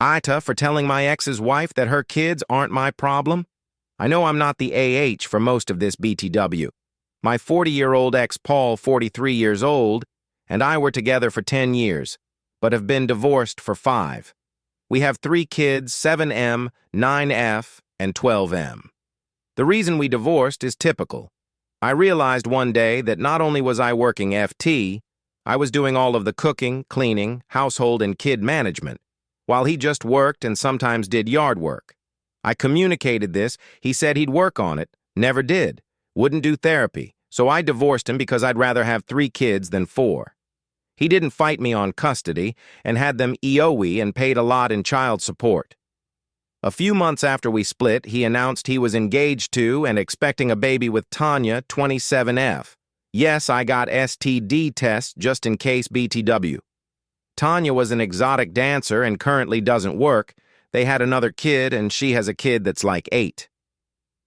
AITAH for telling my ex's wife that her kids aren't my problem? I know I'm not the AH for most of this BTW. My 40-year-old ex Paul, 43 years old, and I were together for 10 years, but have been divorced for 5. We have 3 kids, 7M, 9F, and 12M. The reason we divorced is typical. I realized one day that not only was I working FT, I was doing all of the cooking, cleaning, household, and kid management, while he just worked and sometimes did yard work. I communicated this, he said he'd work on it, never did, wouldn't do therapy, so I divorced him because I'd rather have 3 kids than 4. He didn't fight me on custody and had them EOWE and paid a lot in child support. A few months after we split, he announced he was engaged to and expecting a baby with Tonya, 27F. Yes, I got STD tests just in case BTW. Tonya was an exotic dancer and currently doesn't work. They had another kid and she has a kid that's like 8.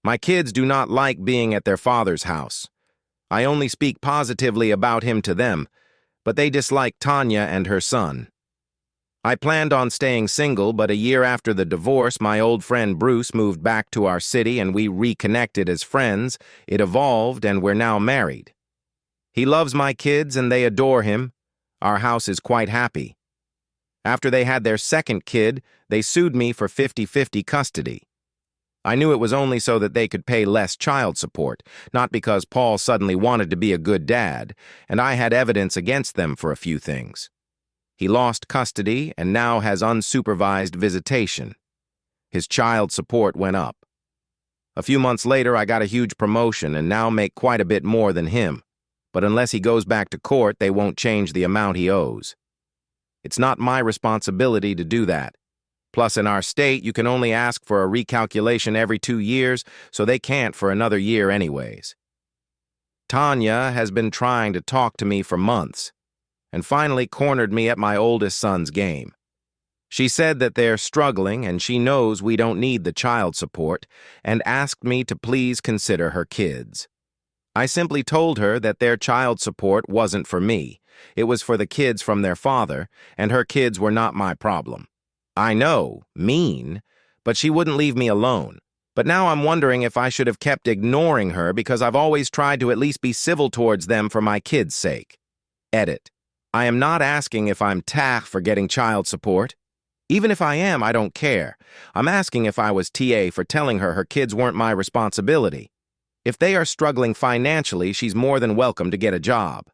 My kids do not like being at their father's house. I only speak positively about him to them, but they dislike Tonya and her son. I planned on staying single, but a year after the divorce, my old friend Bruce moved back to our city and we reconnected as friends. It evolved and we're now married. He loves my kids and they adore him. Our house is quite happy. After they had their second kid, they sued me for 50-50 custody. I knew it was only so that they could pay less child support, not because Paul suddenly wanted to be a good dad, and I had evidence against them for a few things. He lost custody and now has unsupervised visitation. His child support went up. A few months later, I got a huge promotion and now make quite a bit more than him. But unless he goes back to court, they won't change the amount he owes. It's not my responsibility to do that. Plus, in our state, you can only ask for a recalculation every 2 years, so they can't for another year anyways. Tonya has been trying to talk to me for months, and finally cornered me at my oldest son's game. She said that they're struggling and she knows we don't need the child support, and asked me to please consider her kids. I simply told her that their child support wasn't for me. It was for the kids from their father, and her kids were not my problem. I know, mean, but she wouldn't leave me alone. But now I'm wondering if I should have kept ignoring her because I've always tried to at least be civil towards them for my kids' sake. Edit. I am not asking if I'm TAH for getting child support. Even if I am, I don't care. I'm asking if I was TA for telling her her kids weren't my responsibility. If they are struggling financially, she's more than welcome to get a job.